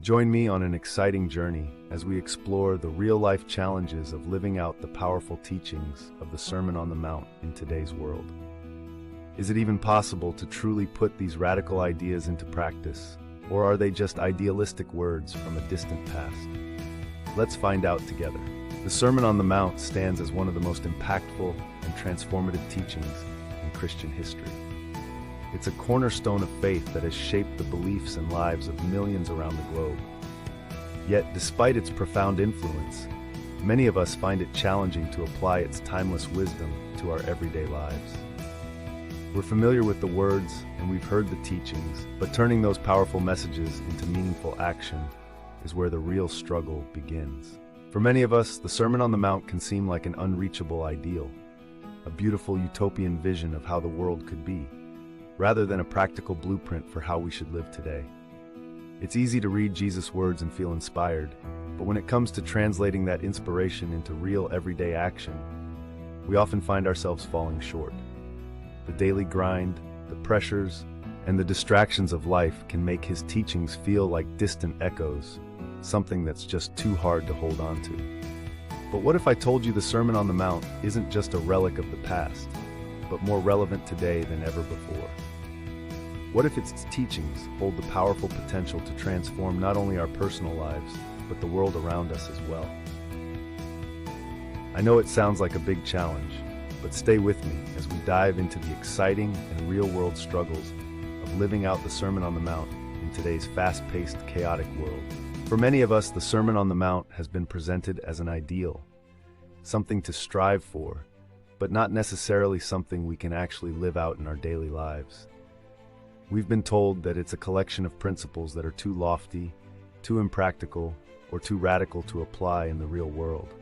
Join me on an exciting journey as we explore the real-life challenges of living out the powerful teachings of the Sermon on the Mount in today's world. Is it even possible to truly put these radical ideas into practice, or are they just idealistic words from a distant past? Let's find out together. The Sermon on the Mount stands as one of the most impactful and transformative teachings in Christian history. It's a cornerstone of faith that has shaped the beliefs and lives of millions around the globe. Yet, despite its profound influence, many of us find it challenging to apply its timeless wisdom to our everyday lives. We're familiar with the words and we've heard the teachings, but turning those powerful messages into meaningful action is where the real struggle begins. For many of us, the Sermon on the Mount can seem like an unreachable ideal, a beautiful utopian vision of how the world could be, rather than a practical blueprint for how we should live today. It's easy to read Jesus' words and feel inspired, but when it comes to translating that inspiration into real everyday action, we often find ourselves falling short. The daily grind, the pressures, and the distractions of life can make his teachings feel like distant echoes, something that's just too hard to hold on to. But what if I told you the Sermon on the Mount isn't just a relic of the past, but more relevant today than ever before? What if its teachings hold the powerful potential to transform not only our personal lives, but the world around us as well? I know it sounds like a big challenge, but stay with me as we dive into the exciting and real-world struggles of living out the Sermon on the Mount in today's fast-paced, chaotic world. For many of us, the Sermon on the Mount has been presented as an ideal, something to strive for, but not necessarily something we can actually live out in our daily lives. We've been told that it's a collection of principles that are too lofty, too impractical, or too radical to apply in the real world.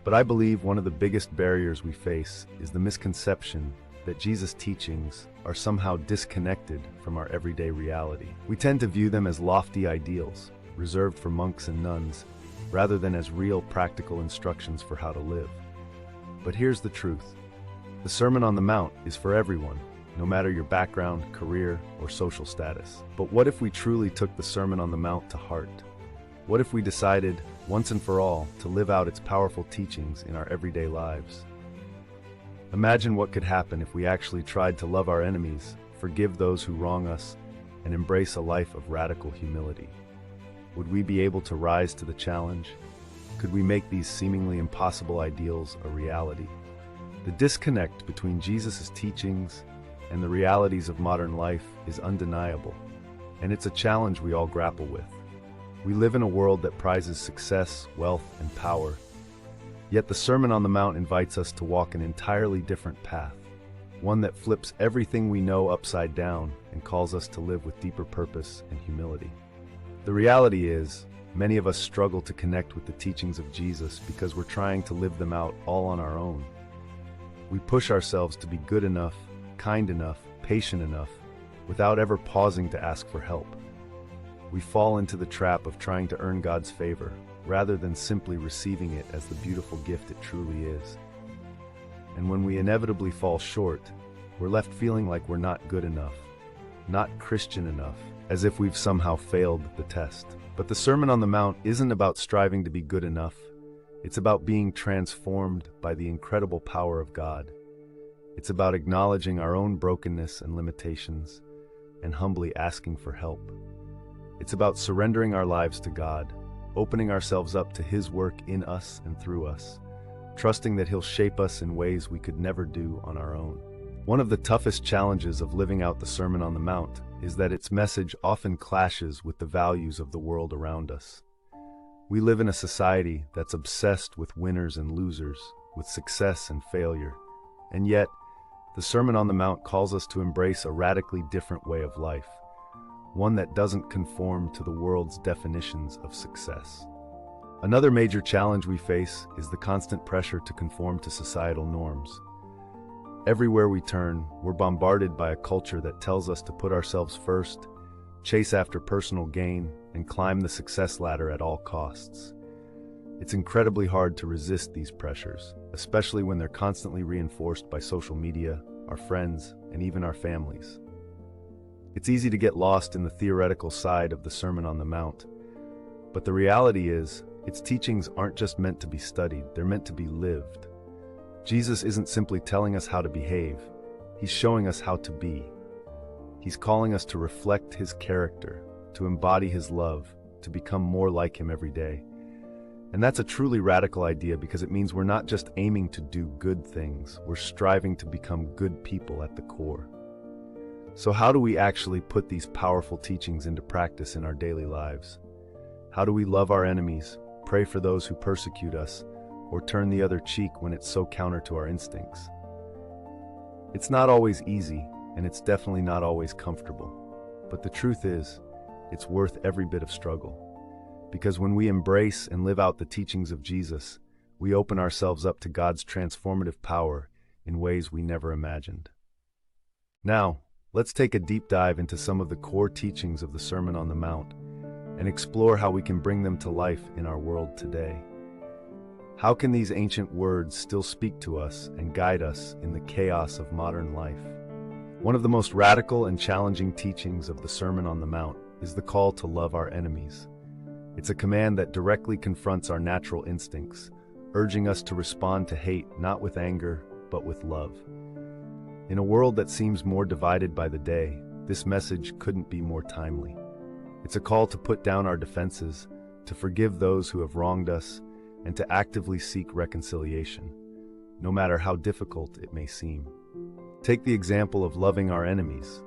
But I believe one of the biggest barriers we face is the misconception that Jesus' teachings are somehow disconnected from our everyday reality. We tend to view them as lofty ideals, reserved for monks and nuns, rather than as real practical instructions for how to live. But here's the truth. The Sermon on the Mount is for everyone, no matter your background, career, or social status. But what if we truly took the Sermon on the Mount to heart? What if we decided, once and for all, to live out its powerful teachings in our everyday lives? Imagine what could happen if we actually tried to love our enemies, forgive those who wrong us, and embrace a life of radical humility. Would we be able to rise to the challenge? Could we make these seemingly impossible ideals a reality? The disconnect between Jesus' teachings and the realities of modern life is undeniable, and it's a challenge we all grapple with. We live in a world that prizes success, wealth, and power, yet the Sermon on the Mount invites us to walk an entirely different path, one that flips everything we know upside down and calls us to live with deeper purpose and humility. The reality is, many of us struggle to connect with the teachings of Jesus because we're trying to live them out all on our own. We push ourselves to be good enough, kind enough, patient enough, without ever pausing to ask for help. We fall into the trap of trying to earn God's favor, rather than simply receiving it as the beautiful gift it truly is. And when we inevitably fall short, we're left feeling like we're not good enough, not Christian enough, as if we've somehow failed the test. But the Sermon on the Mount isn't about striving to be good enough. It's about being transformed by the incredible power of God. It's about acknowledging our own brokenness and limitations and humbly asking for help. It's about surrendering our lives to God, opening ourselves up to His work in us and through us, trusting that He'll shape us in ways we could never do on our own. One of the toughest challenges of living out the Sermon on the Mount is that its message often clashes with the values of the world around us. We live in a society that's obsessed with winners and losers, with success and failure, and yet, the Sermon on the Mount calls us to embrace a radically different way of life, one that doesn't conform to the world's definitions of success. Another major challenge we face is the constant pressure to conform to societal norms. Everywhere we turn, we're bombarded by a culture that tells us to put ourselves first, chase after personal gain, and climb the success ladder at all costs. It's incredibly hard to resist these pressures, especially when they're constantly reinforced by social media, our friends, and even our families. It's easy to get lost in the theoretical side of the Sermon on the Mount, but the reality is, its teachings aren't just meant to be studied, they're meant to be lived. Jesus isn't simply telling us how to behave, he's showing us how to be. He's calling us to reflect his character, to embody his love, to become more like him every day. And that's a truly radical idea because it means we're not just aiming to do good things, we're striving to become good people at the core. So how do we actually put these powerful teachings into practice in our daily lives? How do we love our enemies, pray for those who persecute us, or turn the other cheek when it's so counter to our instincts? It's not always easy, and it's definitely not always comfortable. But the truth is, it's worth every bit of struggle. Because when we embrace and live out the teachings of Jesus, we open ourselves up to God's transformative power in ways we never imagined. Now, let's take a deep dive into some of the core teachings of the Sermon on the Mount and explore how we can bring them to life in our world today. How can these ancient words still speak to us and guide us in the chaos of modern life? One of the most radical and challenging teachings of the Sermon on the Mount is the call to love our enemies. It's a command that directly confronts our natural instincts, urging us to respond to hate not with anger, but with love. In a world that seems more divided by the day, this message couldn't be more timely. It's a call to put down our defenses, to forgive those who have wronged us, and to actively seek reconciliation, no matter how difficult it may seem. Take the example of loving our enemies.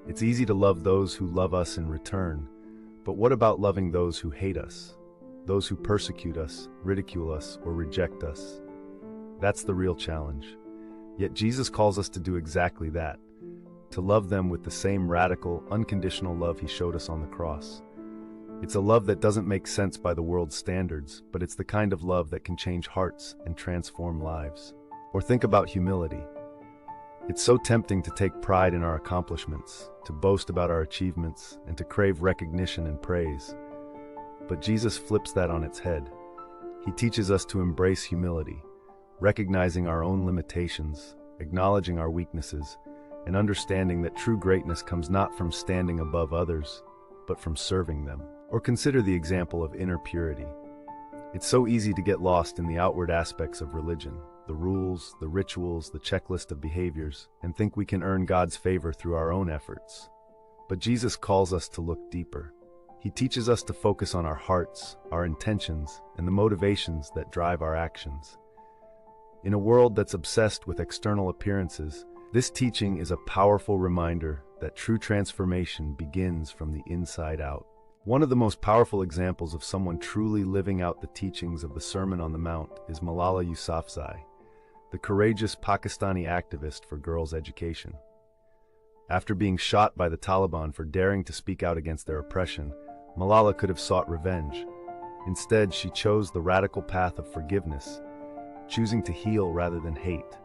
It's easy to love those who love us in return, but what about loving those who hate us, those who persecute us, ridicule us, or reject us? That's the real challenge. Yet Jesus calls us to do exactly that, to love them with the same radical, unconditional love he showed us on the cross. It's a love that doesn't make sense by the world's standards, but it's the kind of love that can change hearts and transform lives. Or think about humility. It's so tempting to take pride in our accomplishments, to boast about our achievements, and to crave recognition and praise. But Jesus flips that on its head. He teaches us to embrace humility, recognizing our own limitations, acknowledging our weaknesses, and understanding that true greatness comes not from standing above others, but from serving them. Or consider the example of inner purity. It's so easy to get lost in the outward aspects of religion, the rules, the rituals, the checklist of behaviors, and think we can earn God's favor through our own efforts. But Jesus calls us to look deeper. He teaches us to focus on our hearts, our intentions, and the motivations that drive our actions. In a world that's obsessed with external appearances, this teaching is a powerful reminder that true transformation begins from the inside out. One of the most powerful examples of someone truly living out the teachings of the Sermon on the Mount is Malala Yousafzai, the courageous Pakistani activist for girls' education. After being shot by the Taliban for daring to speak out against their oppression, Malala could have sought revenge. Instead, she chose the radical path of forgiveness, choosing to heal rather than hate,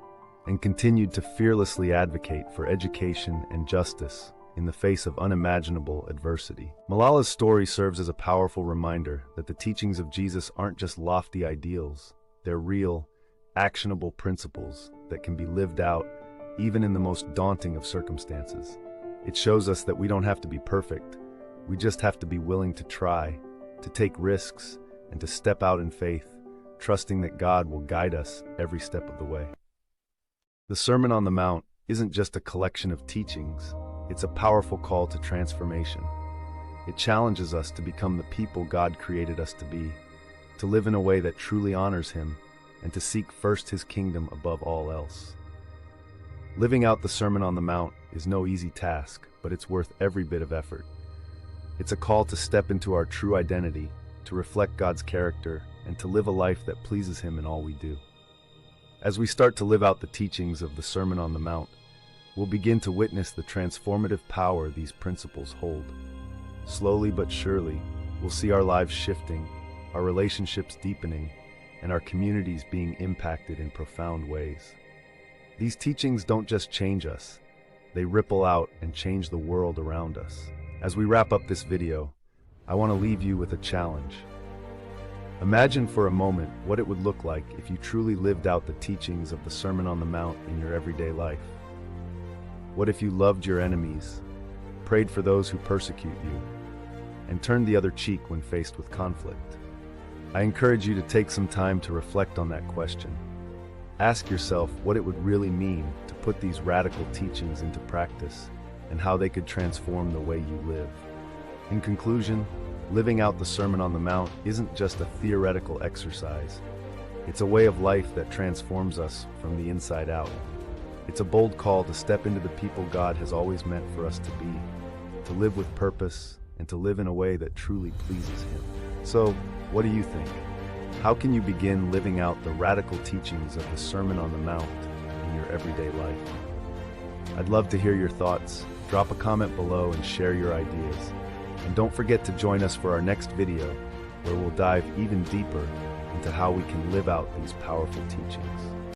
and continued to fearlessly advocate for education and justice in the face of unimaginable adversity. Malala's story serves as a powerful reminder that the teachings of Jesus aren't just lofty ideals, they're real, actionable principles that can be lived out even in the most daunting of circumstances. It shows us that we don't have to be perfect, we just have to be willing to try, to take risks, and to step out in faith, trusting that God will guide us every step of the way. The Sermon on the Mount isn't just a collection of teachings, it's a powerful call to transformation. It challenges us to become the people God created us to be, to live in a way that truly honors Him, and to seek first His kingdom above all else. Living out the Sermon on the Mount is no easy task, but it's worth every bit of effort. It's a call to step into our true identity, to reflect God's character, and to live a life that pleases Him in all we do. As we start to live out the teachings of the Sermon on the Mount, we'll begin to witness the transformative power these principles hold. Slowly but surely, we'll see our lives shifting, our relationships deepening, and our communities being impacted in profound ways. These teachings don't just change us, they ripple out and change the world around us. As we wrap up this video, I want to leave you with a challenge. Imagine for a moment what it would look like if you truly lived out the teachings of the Sermon on the Mount in your everyday life. What if you loved your enemies, prayed for those who persecute you, and turned the other cheek when faced with conflict? I encourage you to take some time to reflect on that question. Ask yourself what it would really mean to put these radical teachings into practice and how they could transform the way you live. In conclusion, living out the Sermon on the Mount isn't just a theoretical exercise. It's a way of life that transforms us from the inside out. It's a bold call to step into the people God has always meant for us to be, to live with purpose, and to live in a way that truly pleases Him. So, what do you think? How can you begin living out the radical teachings of the Sermon on the Mount in your everyday life? I'd love to hear your thoughts. Drop a comment below and share your ideas. And don't forget to join us for our next video, where we'll dive even deeper into how we can live out these powerful teachings.